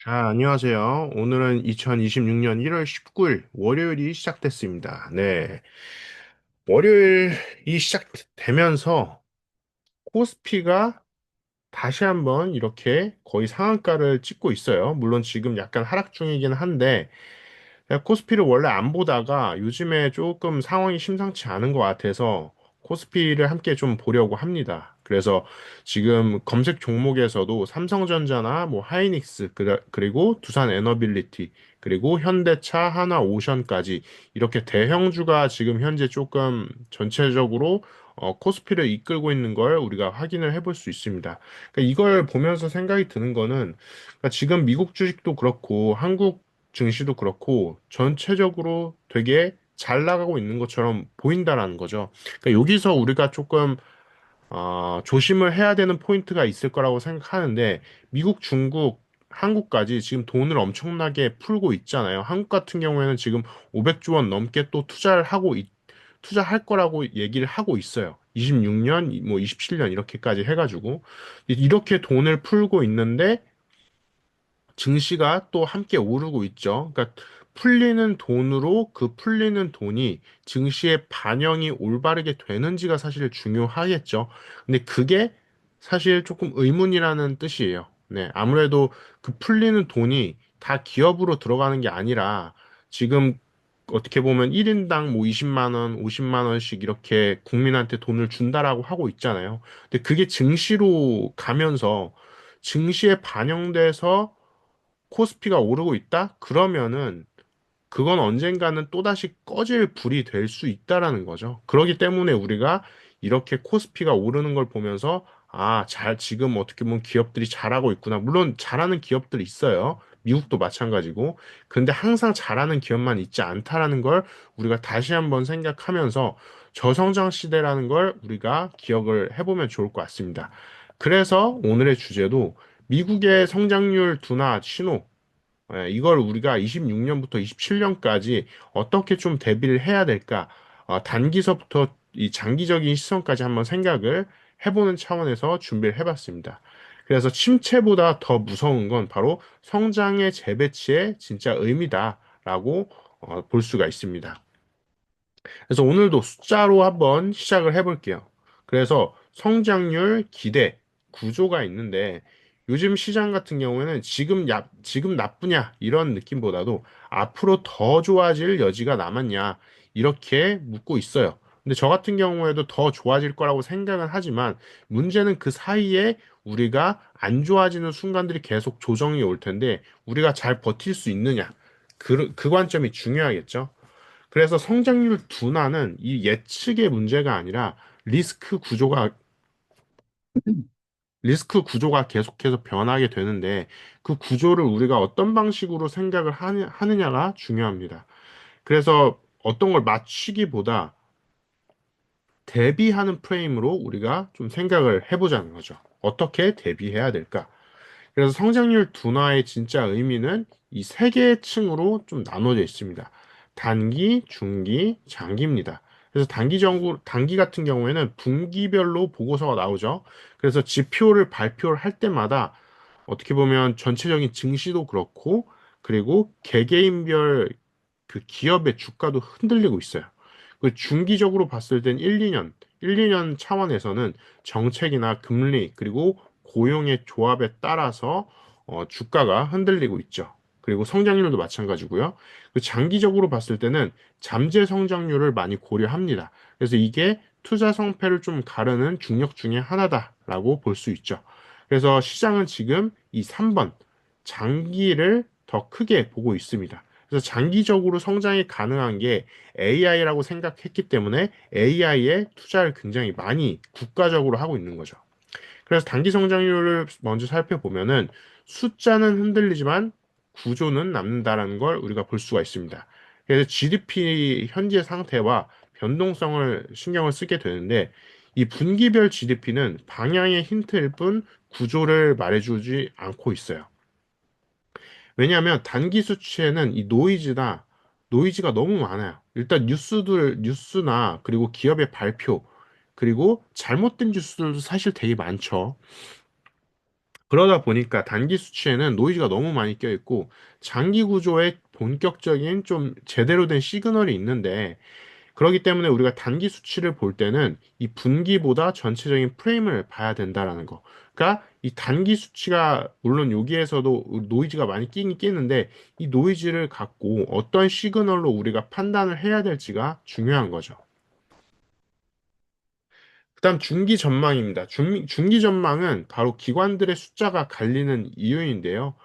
안녕하세요. 오늘은 2026년 1월 19일 월요일이 시작됐습니다. 네. 월요일이 시작되면서 코스피가 다시 한번 이렇게 거의 상한가를 찍고 있어요. 물론 지금 약간 하락 중이긴 한데, 코스피를 원래 안 보다가 요즘에 조금 상황이 심상치 않은 것 같아서 코스피를 함께 좀 보려고 합니다. 그래서 지금 검색 종목에서도 삼성전자나 뭐 하이닉스 그리고 두산 에너빌리티 그리고 현대차, 하나오션까지 이렇게 대형주가 지금 현재 조금 전체적으로 코스피를 이끌고 있는 걸 우리가 확인을 해볼 수 있습니다. 그러니까 이걸 보면서 생각이 드는 거는 그러니까 지금 미국 주식도 그렇고 한국 증시도 그렇고 전체적으로 되게 잘 나가고 있는 것처럼 보인다라는 거죠. 그러니까 여기서 우리가 조금 조심을 해야 되는 포인트가 있을 거라고 생각하는데 미국, 중국, 한국까지 지금 돈을 엄청나게 풀고 있잖아요. 한국 같은 경우에는 지금 500조 원 넘게 또 투자할 거라고 얘기를 하고 있어요. 26년, 뭐 27년 이렇게까지 해가지고 이렇게 돈을 풀고 있는데 증시가 또 함께 오르고 있죠. 그러니까 풀리는 돈으로 그 풀리는 돈이 증시에 반영이 올바르게 되는지가 사실 중요하겠죠. 근데 그게 사실 조금 의문이라는 뜻이에요. 네, 아무래도 그 풀리는 돈이 다 기업으로 들어가는 게 아니라 지금 어떻게 보면 1인당 뭐 20만 원, 50만 원씩 이렇게 국민한테 돈을 준다라고 하고 있잖아요. 근데 그게 증시로 가면서 증시에 반영돼서 코스피가 오르고 있다? 그러면은 그건 언젠가는 또다시 꺼질 불이 될 수 있다라는 거죠. 그렇기 때문에 우리가 이렇게 코스피가 오르는 걸 보면서 지금 어떻게 보면 기업들이 잘하고 있구나. 물론 잘하는 기업들이 있어요. 미국도 마찬가지고. 근데 항상 잘하는 기업만 있지 않다라는 걸 우리가 다시 한번 생각하면서 저성장 시대라는 걸 우리가 기억을 해보면 좋을 것 같습니다. 그래서 오늘의 주제도 미국의 성장률 둔화 신호, 이걸 우리가 26년부터 27년까지 어떻게 좀 대비를 해야 될까? 단기서부터 이 장기적인 시선까지 한번 생각을 해보는 차원에서 준비를 해봤습니다. 그래서 침체보다 더 무서운 건 바로 성장의 재배치의 진짜 의미다라고 볼 수가 있습니다. 그래서 오늘도 숫자로 한번 시작을 해볼게요. 그래서 성장률, 기대, 구조가 있는데 요즘 시장 같은 경우에는 지금 나쁘냐 이런 느낌보다도 앞으로 더 좋아질 여지가 남았냐 이렇게 묻고 있어요. 근데 저 같은 경우에도 더 좋아질 거라고 생각은 하지만 문제는 그 사이에 우리가 안 좋아지는 순간들이 계속 조정이 올 텐데 우리가 잘 버틸 수 있느냐 그 관점이 중요하겠죠. 그래서 성장률 둔화는 이 예측의 문제가 아니라 리스크 구조가 리스크 구조가 계속해서 변하게 되는데 그 구조를 우리가 어떤 방식으로 생각을 하느냐가 중요합니다. 그래서 어떤 걸 맞추기보다 대비하는 프레임으로 우리가 좀 생각을 해보자는 거죠. 어떻게 대비해야 될까? 그래서 성장률 둔화의 진짜 의미는 이 세 개의 층으로 좀 나눠져 있습니다. 단기, 중기, 장기입니다. 그래서 단기 같은 경우에는 분기별로 보고서가 나오죠. 그래서 지표를 발표를 할 때마다 어떻게 보면 전체적인 증시도 그렇고, 그리고 개개인별 그 기업의 주가도 흔들리고 있어요. 그 중기적으로 봤을 땐 1, 2년 차원에서는 정책이나 금리, 그리고 고용의 조합에 따라서 주가가 흔들리고 있죠. 그리고 성장률도 마찬가지고요. 그 장기적으로 봤을 때는 잠재 성장률을 많이 고려합니다. 그래서 이게 투자 성패를 좀 가르는 중력 중에 하나다라고 볼 수 있죠. 그래서 시장은 지금 이 3번 장기를 더 크게 보고 있습니다. 그래서 장기적으로 성장이 가능한 게 AI라고 생각했기 때문에 AI에 투자를 굉장히 많이 국가적으로 하고 있는 거죠. 그래서 단기 성장률을 먼저 살펴보면은 숫자는 흔들리지만 구조는 남는다라는 걸 우리가 볼 수가 있습니다. 그래서 GDP 현재 상태와 변동성을 신경을 쓰게 되는데 이 분기별 GDP는 방향의 힌트일 뿐 구조를 말해주지 않고 있어요. 왜냐하면 단기 수치에는 이 노이즈가 너무 많아요. 일단 뉴스나 그리고 기업의 발표, 그리고 잘못된 뉴스들도 사실 되게 많죠. 그러다 보니까 단기 수치에는 노이즈가 너무 많이 껴있고 장기 구조에 본격적인 좀 제대로 된 시그널이 있는데 그렇기 때문에 우리가 단기 수치를 볼 때는 이 분기보다 전체적인 프레임을 봐야 된다라는 거. 그러니까 이 단기 수치가 물론 여기에서도 노이즈가 많이 끼긴 끼는데 이 노이즈를 갖고 어떤 시그널로 우리가 판단을 해야 될지가 중요한 거죠. 그다음 중기 전망입니다. 중기 전망은 바로 기관들의 숫자가 갈리는 이유인데요.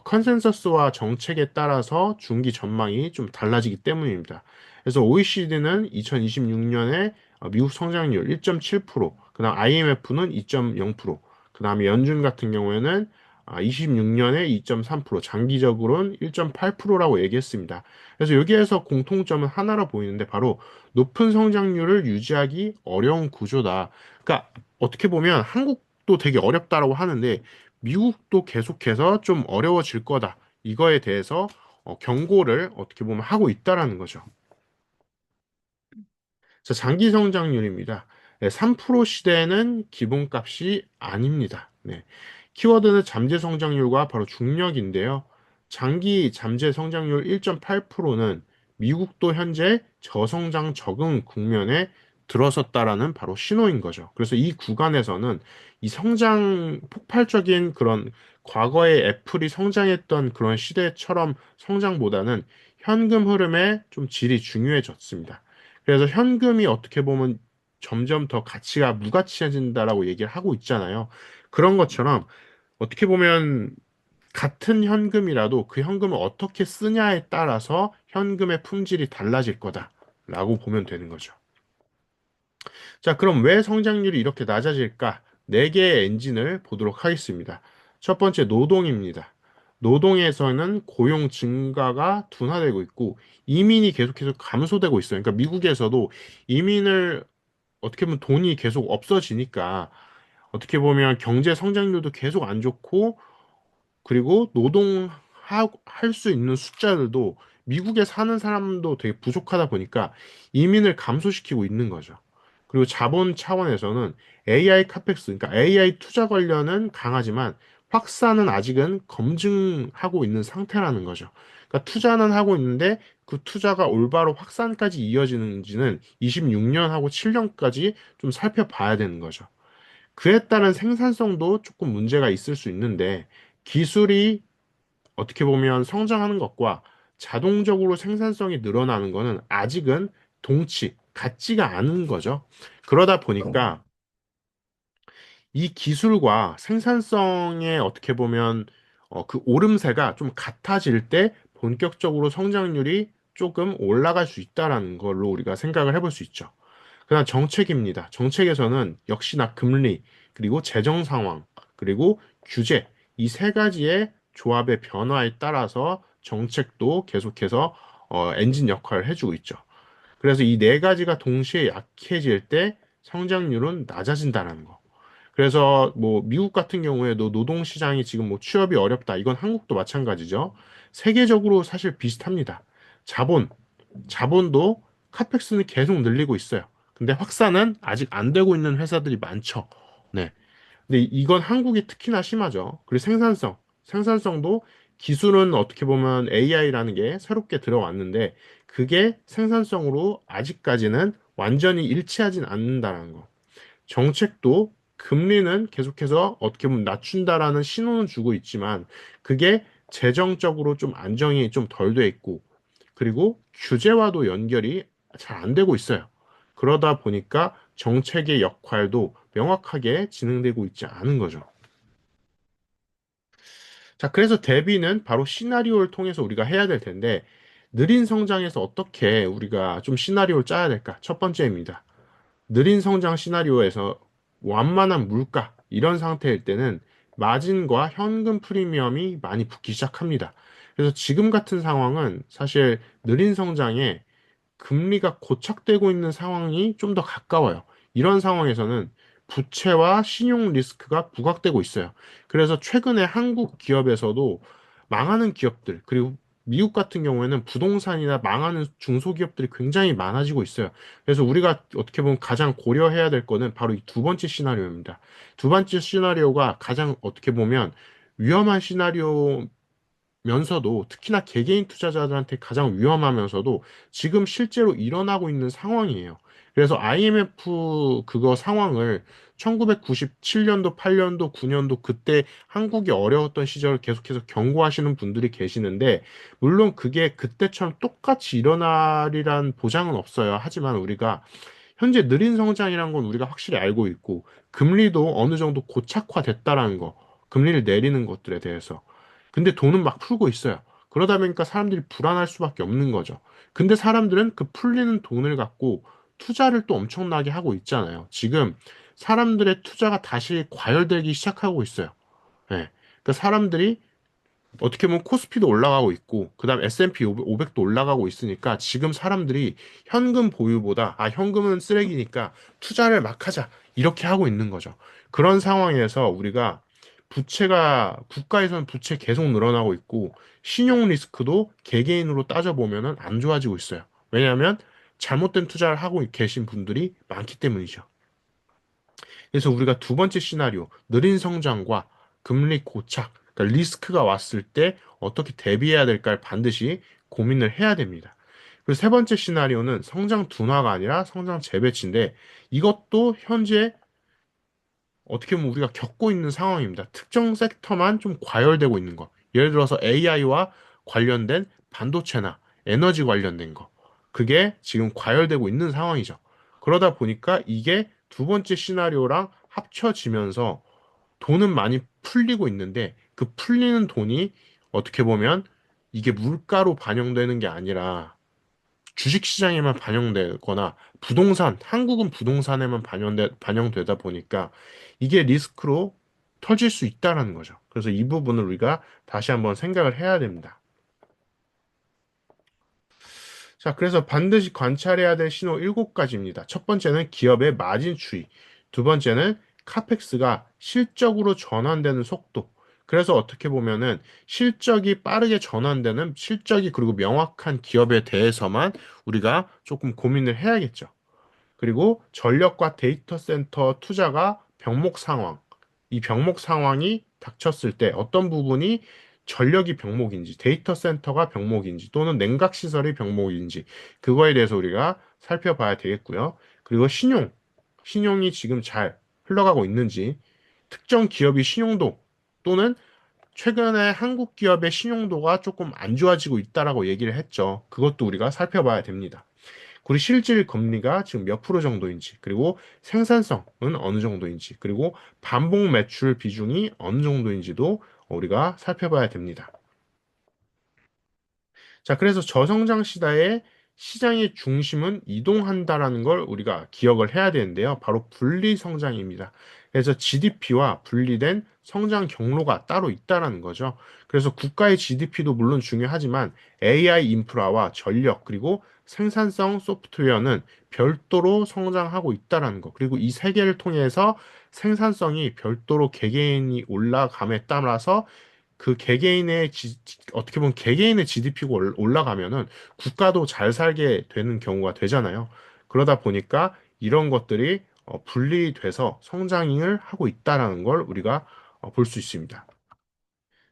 컨센서스와 정책에 따라서 중기 전망이 좀 달라지기 때문입니다. 그래서 OECD는 2026년에 미국 성장률 1.7%, 그다음 IMF는 2.0%, 그다음에 연준 같은 경우에는 26년에 2.3%, 장기적으로는 1.8%라고 얘기했습니다. 그래서 여기에서 공통점은 하나로 보이는데 바로 높은 성장률을 유지하기 어려운 구조다. 그러니까 어떻게 보면 한국도 되게 어렵다라고 하는데 미국도 계속해서 좀 어려워질 거다. 이거에 대해서 경고를 어떻게 보면 하고 있다라는 거죠. 자, 장기 성장률입니다. 네, 3% 시대는 기본값이 아닙니다. 네. 키워드는 잠재 성장률과 바로 중력인데요. 장기 잠재 성장률 1.8%는 미국도 현재 저성장 적응 국면에 들어섰다라는 바로 신호인 거죠. 그래서 이 구간에서는 이 성장 폭발적인 그런 과거에 애플이 성장했던 그런 시대처럼 성장보다는 현금 흐름의 좀 질이 중요해졌습니다. 그래서 현금이 어떻게 보면 점점 더 가치가 무가치해진다라고 얘기를 하고 있잖아요. 그런 것처럼 어떻게 보면 같은 현금이라도 그 현금을 어떻게 쓰냐에 따라서 현금의 품질이 달라질 거다라고 보면 되는 거죠. 자, 그럼 왜 성장률이 이렇게 낮아질까? 네 개의 엔진을 보도록 하겠습니다. 첫 번째, 노동입니다. 노동에서는 고용 증가가 둔화되고 있고 이민이 계속해서 감소되고 있어요. 그러니까 미국에서도 이민을 어떻게 보면 돈이 계속 없어지니까 어떻게 보면 경제 성장률도 계속 안 좋고 그리고 노동할 수 있는 숫자들도 미국에 사는 사람도 되게 부족하다 보니까 이민을 감소시키고 있는 거죠. 그리고 자본 차원에서는 AI 카펙스, 그러니까 AI 투자 관련은 강하지만 확산은 아직은 검증하고 있는 상태라는 거죠. 그러니까 투자는 하고 있는데 그 투자가 올바로 확산까지 이어지는지는 26년하고 7년까지 좀 살펴봐야 되는 거죠. 그에 따른 생산성도 조금 문제가 있을 수 있는데 기술이 어떻게 보면 성장하는 것과 자동적으로 생산성이 늘어나는 것은 아직은 같지가 않은 거죠. 그러다 보니까 이 기술과 생산성의 어떻게 보면 그 오름세가 좀 같아질 때 본격적으로 성장률이 조금 올라갈 수 있다라는 걸로 우리가 생각을 해볼 수 있죠. 그다음 정책입니다. 정책에서는 역시나 금리, 그리고 재정 상황, 그리고 규제, 이 세 가지의 조합의 변화에 따라서 정책도 계속해서 엔진 역할을 해주고 있죠. 그래서 이 네 가지가 동시에 약해질 때 성장률은 낮아진다는 거. 그래서 뭐 미국 같은 경우에도 노동시장이 지금 뭐 취업이 어렵다. 이건 한국도 마찬가지죠. 세계적으로 사실 비슷합니다. 자본, 자본도 카펙스는 계속 늘리고 있어요. 근데 확산은 아직 안 되고 있는 회사들이 많죠. 네. 근데 이건 한국이 특히나 심하죠. 그리고 생산성도 기술은 어떻게 보면 AI라는 게 새롭게 들어왔는데 그게 생산성으로 아직까지는 완전히 일치하진 않는다는 거. 정책도 금리는 계속해서 어떻게 보면 낮춘다라는 신호는 주고 있지만 그게 재정적으로 좀 안정이 좀 덜 돼 있고 그리고 규제와도 연결이 잘 안 되고 있어요. 그러다 보니까 정책의 역할도 명확하게 진행되고 있지 않은 거죠. 자, 그래서 대비는 바로 시나리오를 통해서 우리가 해야 될 텐데, 느린 성장에서 어떻게 우리가 좀 시나리오를 짜야 될까? 첫 번째입니다. 느린 성장 시나리오에서 완만한 물가, 이런 상태일 때는 마진과 현금 프리미엄이 많이 붙기 시작합니다. 그래서 지금 같은 상황은 사실 느린 성장에 금리가 고착되고 있는 상황이 좀 더 가까워요. 이런 상황에서는 부채와 신용 리스크가 부각되고 있어요. 그래서 최근에 한국 기업에서도 망하는 기업들, 그리고 미국 같은 경우에는 부동산이나 망하는 중소기업들이 굉장히 많아지고 있어요. 그래서 우리가 어떻게 보면 가장 고려해야 될 거는 바로 이 두 번째 시나리오입니다. 두 번째 시나리오가 가장 어떻게 보면 위험한 시나리오 면서도 특히나 개개인 투자자들한테 가장 위험하면서도 지금 실제로 일어나고 있는 상황이에요. 그래서 IMF 그거 상황을 1997년도, 8년도, 9년도 그때 한국이 어려웠던 시절을 계속해서 경고하시는 분들이 계시는데 물론 그게 그때처럼 똑같이 일어나리란 보장은 없어요. 하지만 우리가 현재 느린 성장이란 건 우리가 확실히 알고 있고, 금리도 어느 정도 고착화됐다라는 거, 금리를 내리는 것들에 대해서. 근데 돈은 막 풀고 있어요. 그러다 보니까 사람들이 불안할 수밖에 없는 거죠. 근데 사람들은 그 풀리는 돈을 갖고 투자를 또 엄청나게 하고 있잖아요. 지금 사람들의 투자가 다시 과열되기 시작하고 있어요. 예. 그러니까 사람들이 어떻게 보면 코스피도 올라가고 있고, 그다음 S&P 500도 올라가고 있으니까 지금 사람들이 현금 보유보다 현금은 쓰레기니까 투자를 막 하자 이렇게 하고 있는 거죠. 그런 상황에서 우리가 부채가 국가에서는 부채 계속 늘어나고 있고 신용 리스크도 개개인으로 따져보면은 안 좋아지고 있어요. 왜냐하면 잘못된 투자를 하고 계신 분들이 많기 때문이죠. 그래서 우리가 두 번째 시나리오, 느린 성장과 금리 고착, 그러니까 리스크가 왔을 때 어떻게 대비해야 될까를 반드시 고민을 해야 됩니다. 그리고 세 번째 시나리오는 성장 둔화가 아니라 성장 재배치인데 이것도 현재 어떻게 보면 우리가 겪고 있는 상황입니다. 특정 섹터만 좀 과열되고 있는 거. 예를 들어서 AI와 관련된 반도체나 에너지 관련된 거. 그게 지금 과열되고 있는 상황이죠. 그러다 보니까 이게 두 번째 시나리오랑 합쳐지면서 돈은 많이 풀리고 있는데 그 풀리는 돈이 어떻게 보면 이게 물가로 반영되는 게 아니라 주식시장에만 반영되거나 한국은 부동산에만 반영되다 보니까 이게 리스크로 터질 수 있다라는 거죠. 그래서 이 부분을 우리가 다시 한번 생각을 해야 됩니다. 자, 그래서 반드시 관찰해야 될 신호 7가지입니다. 첫 번째는 기업의 마진 추이. 두 번째는 카펙스가 실적으로 전환되는 속도. 그래서 어떻게 보면은 실적이 빠르게 전환되는 실적이 그리고 명확한 기업에 대해서만 우리가 조금 고민을 해야겠죠. 그리고 전력과 데이터 센터 투자가 병목 상황. 이 병목 상황이 닥쳤을 때 어떤 부분이 전력이 병목인지, 데이터 센터가 병목인지, 또는 냉각 시설이 병목인지, 그거에 대해서 우리가 살펴봐야 되겠고요. 그리고 신용이 지금 잘 흘러가고 있는지, 특정 기업의 신용도 또는 최근에 한국 기업의 신용도가 조금 안 좋아지고 있다라고 얘기를 했죠. 그것도 우리가 살펴봐야 됩니다. 그리고 실질 금리가 지금 몇 프로 정도인지, 그리고 생산성은 어느 정도인지, 그리고 반복 매출 비중이 어느 정도인지도 우리가 살펴봐야 됩니다. 자, 그래서 저성장 시대에 시장의 중심은 이동한다라는 걸 우리가 기억을 해야 되는데요. 바로 분리 성장입니다. 그래서 GDP와 분리된 성장 경로가 따로 있다라는 거죠. 그래서 국가의 GDP도 물론 중요하지만 AI 인프라와 전력 그리고 생산성 소프트웨어는 별도로 성장하고 있다라는 거. 그리고 이 세 개를 통해서 생산성이 별도로 개개인이 올라감에 따라서 그 개개인의 어떻게 보면 개개인의 GDP가 올라가면은 국가도 잘 살게 되는 경우가 되잖아요. 그러다 보니까 이런 것들이 분리돼서 성장을 하고 있다라는 걸 우리가 볼 수 있습니다.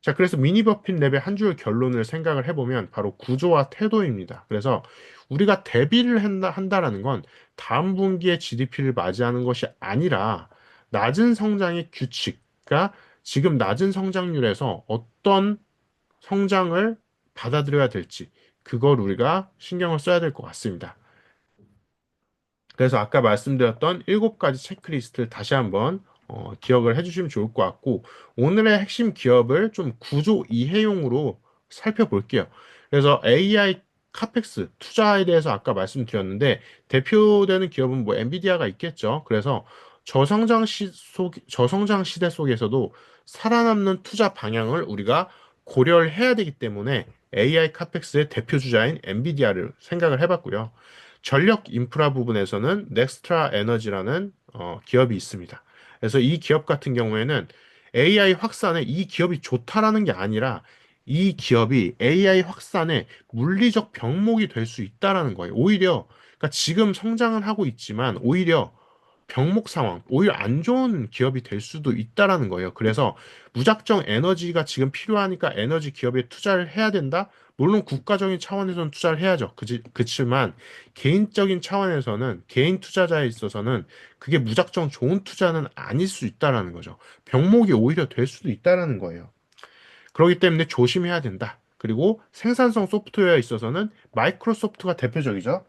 자, 그래서 미니 버핏 랩의 한 줄 결론을 생각을 해보면 바로 구조와 태도입니다. 그래서 우리가 대비를 한다라는 건 다음 분기에 GDP를 맞이하는 것이 아니라 낮은 성장의 규칙, 그러니까 지금 낮은 성장률에서 어떤 성장을 받아들여야 될지 그걸 우리가 신경을 써야 될 것 같습니다. 그래서 아까 말씀드렸던 7가지 체크리스트를 다시 한번 기억을 해주시면 좋을 것 같고 오늘의 핵심 기업을 좀 구조 이해용으로 살펴볼게요. 그래서 AI 카펙스 투자에 대해서 아까 말씀드렸는데 대표되는 기업은 뭐 엔비디아가 있겠죠. 그래서 저성장 시대 속에서도 살아남는 투자 방향을 우리가 고려를 해야 되기 때문에 AI 카펙스의 대표 주자인 엔비디아를 생각을 해봤고요. 전력 인프라 부분에서는 넥스트라 에너지라는 기업이 있습니다. 그래서 이 기업 같은 경우에는 AI 확산에 이 기업이 좋다라는 게 아니라 이 기업이 AI 확산의 물리적 병목이 될 수 있다라는 거예요. 오히려, 그러니까 지금 성장은 하고 있지만, 오히려 병목 상황, 오히려 안 좋은 기업이 될 수도 있다라는 거예요. 그래서 무작정 에너지가 지금 필요하니까 에너지 기업에 투자를 해야 된다? 물론 국가적인 차원에서는 투자를 해야죠. 그치만 개인적인 차원에서는 개인 투자자에 있어서는 그게 무작정 좋은 투자는 아닐 수 있다라는 거죠. 병목이 오히려 될 수도 있다라는 거예요. 그렇기 때문에 조심해야 된다. 그리고 생산성 소프트웨어에 있어서는 마이크로소프트가 대표적이죠.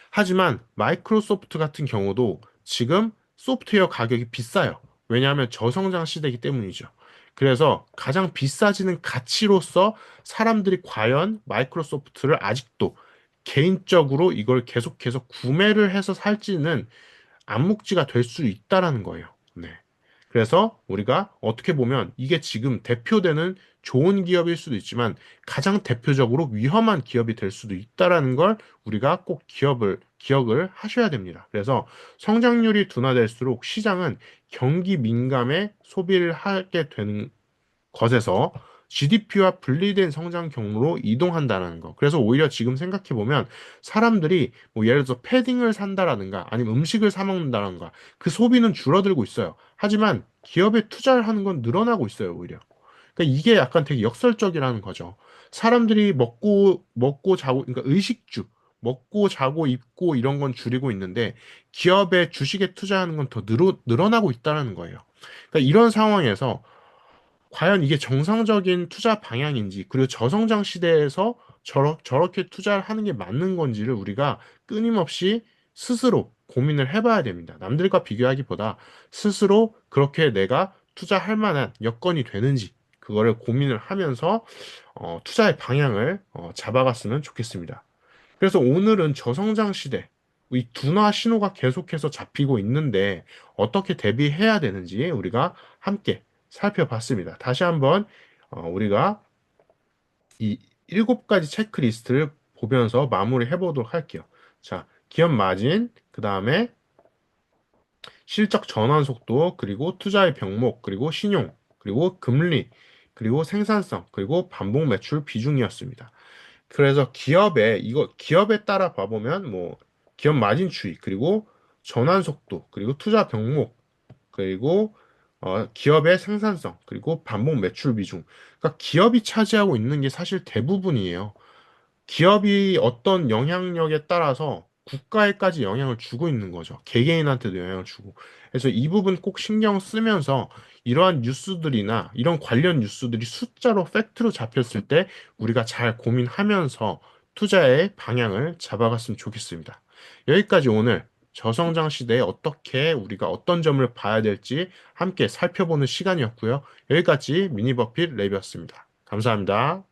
하지만 마이크로소프트 같은 경우도 지금 소프트웨어 가격이 비싸요. 왜냐하면 저성장 시대이기 때문이죠. 그래서 가장 비싸지는 가치로서 사람들이 과연 마이크로소프트를 아직도 개인적으로 이걸 계속해서 구매를 해서 살지는 암묵지가 될 수 있다라는 거예요. 네. 그래서 우리가 어떻게 보면 이게 지금 대표되는 좋은 기업일 수도 있지만 가장 대표적으로 위험한 기업이 될 수도 있다라는 걸 우리가 꼭 기억을 하셔야 됩니다. 그래서 성장률이 둔화될수록 시장은 경기 민감에 소비를 하게 되는 것에서 GDP와 분리된 성장 경로로 이동한다는 거. 그래서 오히려 지금 생각해 보면 사람들이 뭐 예를 들어서 패딩을 산다라든가 아니면 음식을 사 먹는다라든가 그 소비는 줄어들고 있어요. 하지만 기업에 투자를 하는 건 늘어나고 있어요, 오히려. 그러니까 이게 약간 되게 역설적이라는 거죠. 사람들이 먹고 자고 그러니까 의식주 먹고 자고 입고 이런 건 줄이고 있는데 기업의 주식에 투자하는 건 더 늘어나고 있다는 거예요. 그러니까 이런 상황에서 과연 이게 정상적인 투자 방향인지, 그리고 저성장 시대에서 저렇게 투자를 하는 게 맞는 건지를 우리가 끊임없이 스스로 고민을 해봐야 됩니다. 남들과 비교하기보다 스스로 그렇게 내가 투자할 만한 여건이 되는지, 그거를 고민을 하면서 투자의 방향을 잡아갔으면 좋겠습니다. 그래서 오늘은 저성장 시대, 이 둔화 신호가 계속해서 잡히고 있는데 어떻게 대비해야 되는지 우리가 함께 살펴봤습니다. 다시 한번 우리가 이 7가지 체크리스트를 보면서 마무리해 보도록 할게요. 자, 기업 마진, 그 다음에 실적 전환 속도, 그리고 투자의 병목, 그리고 신용, 그리고 금리, 그리고 생산성, 그리고 반복 매출 비중이었습니다. 그래서 기업에 따라 봐보면 뭐 기업 마진 추이 그리고 전환 속도 그리고 투자 병목 그리고 기업의 생산성 그리고 반복 매출 비중, 그러니까 기업이 차지하고 있는 게 사실 대부분이에요. 기업이 어떤 영향력에 따라서 국가에까지 영향을 주고 있는 거죠. 개개인한테도 영향을 주고. 그래서 이 부분 꼭 신경 쓰면서 이러한 뉴스들이나 이런 관련 뉴스들이 숫자로 팩트로 잡혔을 때 우리가 잘 고민하면서 투자의 방향을 잡아갔으면 좋겠습니다. 여기까지 오늘 저성장 시대에 어떻게 우리가 어떤 점을 봐야 될지 함께 살펴보는 시간이었고요. 여기까지 미니버핏 랩이었습니다. 감사합니다.